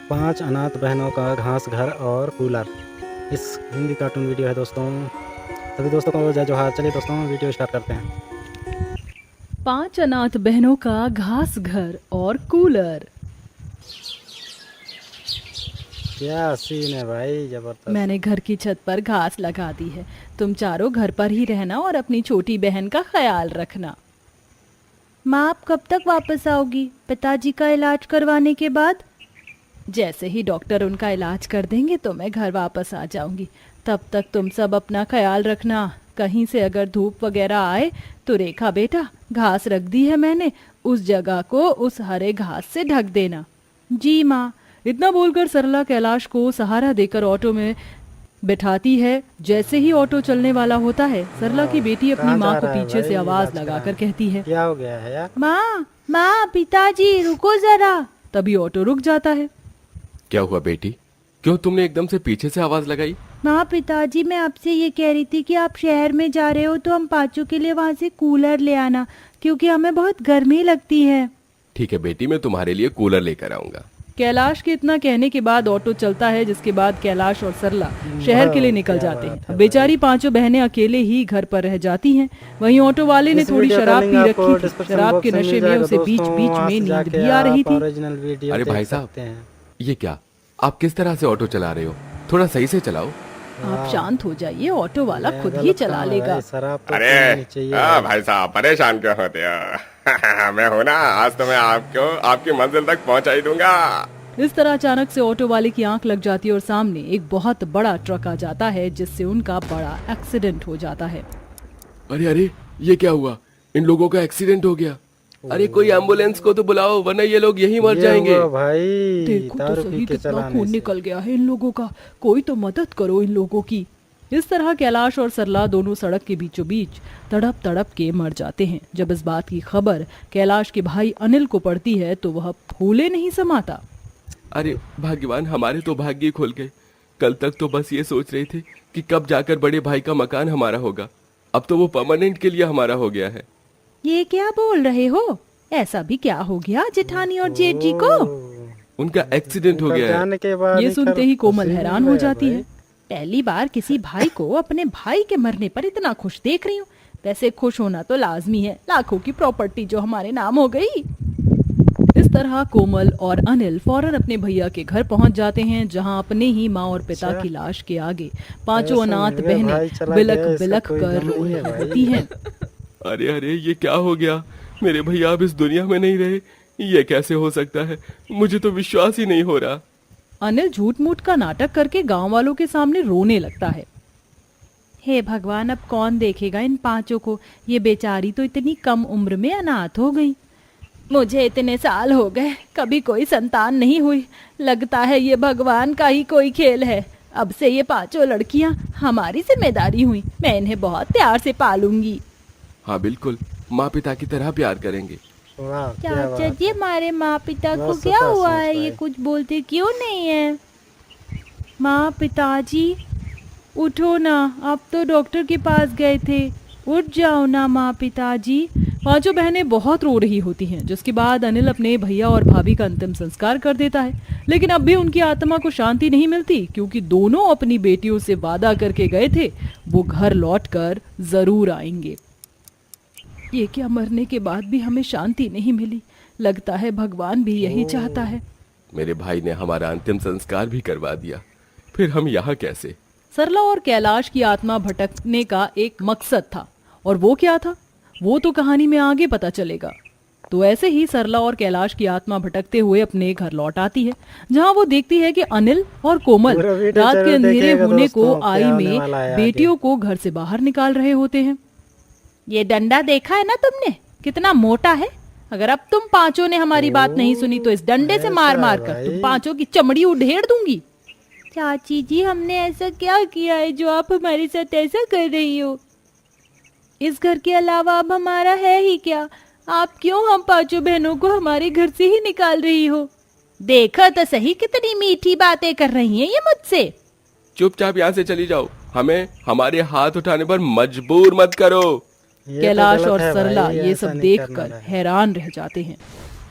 5 अनाथ बहनों का घास घर और कूलर। इस हिंदी कार्टून वीडियो है दोस्तों। सभी दोस्तों को जय जोहार। चलिए दोस्तों वीडियो स्टार्ट करते हैं। 5 अनाथ बहनों का घास घर और कूलर। क्या सीन है भाई, जबरदस्त। मैंने घर की छत पर घास लगा दी है। तुम चारों घर पर ही रहना और अपनी छोटी बहन का ख्याल रखना। माँ, आप कब तक वापस आओगी पिताजी का इलाज करवाने के बाद? जैसे ही डॉक्टर उनका इलाज कर देंगे तो मैं घर वापस आ जाऊंगी। तब तक तुम सब अपना ख्याल रखना। कहीं से अगर धूप वगैरह आए तो रेखा बेटा, घास रख दी है मैंने, उस जगह को उस हरे घास से ढक देना। जी माँ। इतना बोलकर सरला कैलाश को सहारा देकर ऑटो में बैठाती है। जैसे ही ऑटो चलने वाला होता है, सरला की बेटी अपनी कहाँ माँ जा को रहा है पीछे भाई, से आवाज इलाज लगाकर कराने? कहती है, क्या हो गया है यार? माँ माँ, पिताजी रुको जरा। तभी ऑटो रुक जाता है। क्या हुआ बेटी, क्यों तुमने एकदम से पीछे से आवाज लगाई? माँ, पिताजी मैं आपसे ये कह रही थी कि आप शहर में जा रहे हो तो हम पांचों के लिए वहाँ से कूलर ले आना, क्योंकि हमें बहुत गर्मी लगती है। ठीक है बेटी, मैं तुम्हारे लिए कूलर लेकर आऊंगा। कैलाश के इतना कहने के बाद ऑटो चलता है, जिसके बाद कैलाश और सरला शहर के लिए निकल क्या जाते बात हैं। है बेचारी पांचों बहनें अकेले ही घर पर रह जाती हैं। वहीं ऑटो वाले ने इस थोड़ी वीडियो का शराब लिंक पी आपको रखी थी। डिस्क्रिप्शन शराब बॉक्स के में मिल नशे में जाएगा उसे बीच दोस्तों, बीच वहाँ में से नींद जाके भी आ रही आप थी। ओरिजिनल वीडियो अरे देख भाई साहब, सकते हैं। ये क्या, आप किस तरह से ऑटो चला रहे हो? थोड़ा सही से चलाओ। आप शांत हो जाइए, ऑटो वाला ये खुद ही गलत चला काम है लेगा। भाई, शराब तो अरे पीनी नहीं चाहिए भाई साहब, परेशान क्यों होते हो? मैं हूं ना, आज तो मैं आपको आपकी मंजिल तक पहुंचा ही दूंगा। इस तरह अचानक से ऑटो वाले की आंख लग जाती है और सामने एक बहुत बड़ा ट्रक आ जाता है, जिससे उनका बड़ा एक्सीडेंट हो जाता है। अरे अरे, ये क्या हुआ? इन लोगों का एक्सीडेंट हो गया। अरे कोई एम्बुलेंस को तो बुलाओ, वरना ये लोग यहीं मर ये जाएंगे। हुआ भाई, देखो तो दारू पी सही के कितना चलाने खून से। निकल गया है इन लोगों का। कोई तो मदद करो इन लोगों की। इस तरह कैलाश और सरला दोनों सड़क के बीचों बीच तड़प तड़प के मर जाते हैं। जब इस बात की खबर कैलाश के भाई अनिल को पड़ती है तो वह फूले नहीं समाता। अरे भाग्यवान, हमारे तो भाग्य ही खुल गए। कल तक तो बस ये सोच रहे थे कि कब जाकर बड़े भाई का मकान हमारा होगा। अब तो वो परमानेंट के लिए हमारा हो गया है। ये क्या बोल रहे हो? ऐसा भी क्या हो गया जेठानी और जेठ जी को? उनका एक्सीडेंट हो गया है। जाने के बाद ये ही सुनते ही कोमल हैरान हो जाती भाई। है। पहली बार किसी भाई को अपने भाई के मरने पर इतना खुश देख रही हूँ। वैसे खुश होना तो लाजमी है, लाखों की प्रॉपर्टी जो हमारे नाम हो गई। इस तरह कोमल और अनिल फौरन अपने भैया के घर पहुंच जाते हैं, जहां अपने ही माँ और पिता की लाश के आगे पांचों ऐसा अनाथ नहीं है, भाई बहनें चला बिलक गया, इसका बिलक कोई कर गम रो नहीं है रही भाई। होती हैं। अरे अरे, ये क्या हो गया? मेरे भैया अब इस दुनिया में नहीं रहे। ये कैसे हो सकता है? मुझे तो विश्वास ही नहीं हो रहा। अनिल झूठ मूठ का नाटक करके गांव वालों के सामने रोने लगता है। हे भगवान, अब कौन देखेगा इन पांचों को? ये बेचारी तो इतनी कम उम्र में अनाथ हो गई। मुझे इतने साल हो गए, कभी कोई संतान नहीं हुई। लगता है ये भगवान का ही कोई खेल है। अब से ये पांचों लड़कियां हमारी जिम्मेदारी हुई। मैं इन्हें बहुत प्यार से पालूंगी। हाँ बिल्कुल, माँ पिता की तरह प्यार करेंगे। वाह, क्या चाचा बात जी, है। हमारे माँ पिता को बहुत क्या सफा हुआ सोच है? ये भाई। कुछ बोलते क्यों नहीं है? माँ, पिताजी उठो ना, आप तो डॉक्टर के पास गए थे। उठ जाओ ना माँ पिताजी। पांचों बहनें बहुत रो रही होती हैं, जिसके बाद अनिल अपने भैया और भाभी का अंतिम संस्कार कर देता है। लेकिन अब भी उनकी आत्मा को शांति नहीं मिलती, क्योंकि दोनों अपनी बेटियों से वादा करके गए थे वो घर लौटकर जरूर आएंगे। ये क्या, मरने के बाद भी हमें शांति नहीं मिली? लगता है भगवान भी यही चाहता है। मेरे भाई ने हमारा अंतिम संस्कार भी करवा दिया, फिर हम यहाँ कैसे? सरला और कैलाश की आत्मा भटकने का एक मकसद था, और वो क्या था वो तो कहानी में आगे पता चलेगा। तो ऐसे ही सरला और कैलाश की आत्मा भटकते हुए अपने घर लौट आती है, जहां वो देखती है कि अनिल और कोमल पूरा वीडियो रात के जरूर अंधेरे देखिएगा होने को दोस्तों, आई क्या होने में वाला है बेटियों को घर से बाहर निकाल रहे होते हैं। ये डंडा देखा है ना तुमने, कितना मोटा है? अगर अब तुम पांचों ने हमारी बात नहीं सुनी तो इस डंडे से मार मार कर तुम पांचों की चमड़ी उधेड़ दूंगी। चाची जी, हमने ऐसा क्या किया है जो आप हमारे साथ ऐसा कर रही हो? इस घर के अलावा अब हमारा है ही क्या? आप क्यों हम पांचों बहनों को हमारे घर से ही निकाल रही हो? देखा तो सही कितनी मीठी बातें कर रही हैं ये मुझसे। चुपचाप यहाँ से चली जाओ, हमें हमारे हाथ उठाने पर मजबूर मत करो। ये तो कैलाश गलत और है सरला भाई, ये ऐसा सब नहीं देखकर करना है। हैरान रह जाते हैं।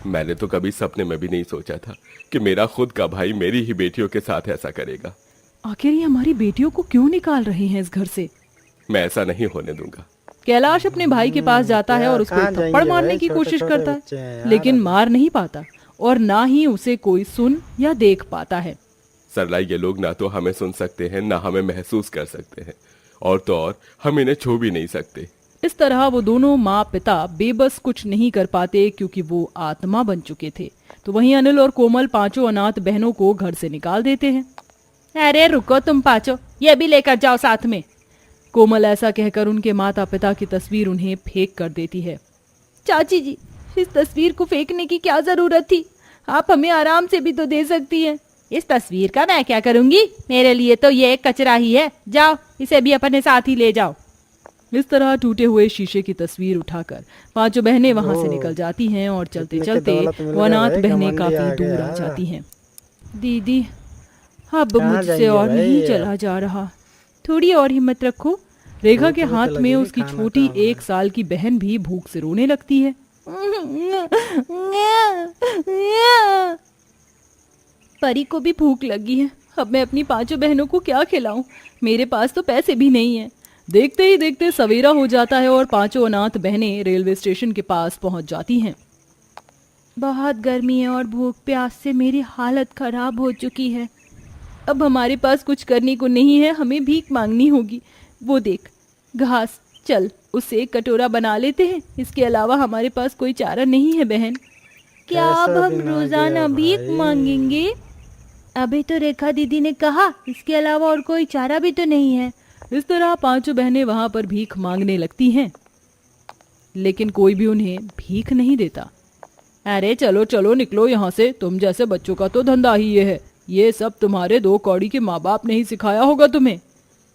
मैंने तो कभी सपने में भी नहीं सोचा था कि मेरा खुद का भाई मेरी ही बेटियों के साथ ऐसा करेगा। आखिर ये हमारी बेटियों को क्यों निकाल रहे हैं इस घर से? मैं ऐसा नहीं होने दूंगा। कैलाश अपने भाई के पास जाता है और उसको कहाँ थप्पड़ जाएंगे मारने भाई, की कोशिश छोटे-छोटे करता बच्चे हैं है, यार। लेकिन मार नहीं पाता और ना ही उसे कोई सुन या देख पाता है। सरला, ये लोग ना तो हमें सुन सकते हैं ना हमें महसूस कर सकते हैं, और तो और हम इन्हें छू भी नहीं सकते। इस तरह वो दोनों माँ पिता बेबस कुछ नहीं कर पाते क्योंकि वो आत्मा बन चुके थे। तो वहीं अनिल और कोमल पांचों अनाथ बहनों को घर से निकाल देते हैं। अरे रुको तुम पांचों, ये भी लेकर जाओ साथ में। कोमल ऐसा कहकर उनके माता पिता की तस्वीर उन्हें फेंक कर देती है। चाची जी, इस तस्वीर को फेंकने की क्या जरूरत थी? आप हमें आराम से भी तो दे सकती हैं। इस तस्वीर का मैं क्या करूंगी? मेरे लिए तो ये एक कचरा ही है। जाओ, इसे भी अपने साथ ही ले जाओ। इस तरह टूटे हुए शीशे की तस्वीर उठाकर पांचों बहनें वहां से निकल जाती हैं और चलते इतने की चलते दौलत मिल वो गया अनाथ भाई, बहनें घमंडी काफी आ दूर गया। आ जाती हैं। दीदी, अब कहाँ मुझसे जाएंगे और भाई नहीं ये? चला जा रहा, थोड़ी और हिम्मत रखो। रेखा के भूख हाथ में लगेगी, उसकी खाना छोटी कहाँ है? 1 साल की बहन भी भूख से रोने लगती है। परी को भी भूख लगी है। अब मैं अपनी पांचों बहनों को क्या खिलाऊं? मेरे पास तो पैसे भी नहीं है। देखते ही देखते सवेरा हो जाता है और पांचों अनाथ बहनें रेलवे स्टेशन के पास पहुंच जाती हैं। बहुत गर्मी है और भूख प्यास से मेरी हालत खराब हो चुकी है। अब हमारे पास कुछ करने को नहीं है, हमें भीख मांगनी होगी। वो देख, घास, चल उससे एक कटोरा बना लेते हैं। इसके अलावा हमारे पास कोई चारा नहीं है बहन। क्या अब कैसा हम दिन आ रोजाना गया भीख भाई? मांगेंगे? अभी तो रेखा दीदी ने कहा इसके अलावा और कोई चारा भी तो नहीं है। इस तरह पांचों बहनें वहां पर भीख मांगने लगती हैं, लेकिन कोई भी उन्हें भीख नहीं देता। अरे चलो चलो निकलो यहाँ से, तुम जैसे बच्चों का तो धंधा ही ये है। ये सब तुम्हारे 2 कौड़ी के माँ बाप ने ही सिखाया होगा तुम्हें।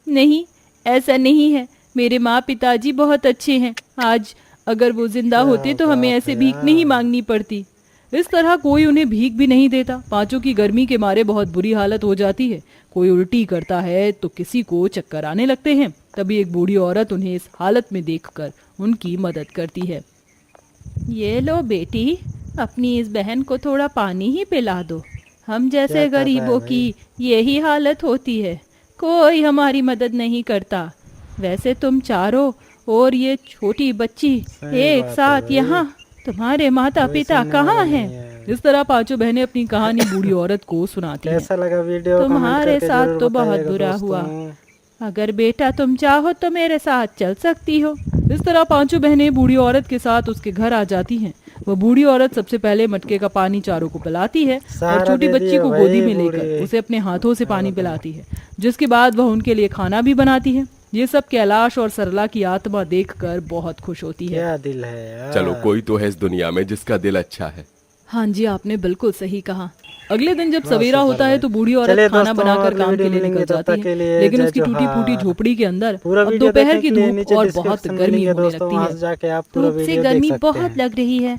नहीं, ऐसा नहीं है। मेरे माँ पिताजी बहुत अच्छे हैं। आज अगर वो जिंदा होते तो हमें ऐसे भीख नहीं मांगनी पड़ती। इस तरह कोई उन्हें भीख भी नहीं देता। पांचों की गर्मी के मारे बहुत बुरी हालत हो जाती है। कोई उल्टी करता है तो किसी को चक्कर आने लगते हैं। तभी एक बूढ़ी औरत उन्हें इस हालत में देखकर उनकी मदद करती है। ये लो बेटी, अपनी इस बहन को थोड़ा पानी ही पिला दो। हम जैसे क्या कर रहा है गरीबों भाई? की यही हालत होती है, कोई हमारी मदद नहीं करता। वैसे तुम चारों और ये छोटी बच्ची सही एक बात है साथ भाई। यहाँ, तुम्हारे माता कोई पिता सुनने कहाँ वाला हैं? नहीं है। इस तरह पांचों बहनें अपनी कहानी बूढ़ी औरत को सुनाती हैं। कैसा लगा वीडियो? कमेंट तुम्हारे करके साथ जरूर तो बहुत बताइएगा बुरा दोस्तों। हुआ। अगर बेटा तुम चाहो तो मेरे साथ चल सकती हो। इस तरह पांचों बहनें बूढ़ी औरत के साथ उसके घर आ जाती हैं। वह बूढ़ी औरत सबसे पहले मटके का पानी चारों को पिलाती है और सहारा छोटी दे बच्ची दिया को भाई गोदी में बूढ़ी। लेकर उसे अपने हाथों से पानी पिलाती है, जिसके बाद वह उनके लिए खाना भी बनाती है। ये सब कैलाश और सरला की आत्मा देखकर बहुत खुश होती है। क्या दिल है यार। चलो, कोई तो है इस दुनिया में जिसका दिल अच्छा है। हाँ जी, आपने बिल्कुल सही कहा। अगले दिन जब वाह, सवेरा सुपर होता है भाई। तो बूढ़ी औरत चलिए खाना दोस्तों, बनाकर अगले काम के वीडियो लिए मिलेंगे, निकल तब जाती तक के है, लिए लेकिन जय उसकी टूटी फूटी जोहार। झोपड़ी के अंदर पूरा अब वीडियो दोपहर देखने की के लिए धूप नीचे और बहुत डिस्क्रिप्शन गर्मी मिलेंगे होने दोस्तों, लगती वहां है। से जाके आप पूरा धूप से वीडियो देख गर्मी सकते बहुत हैं। लग रही है।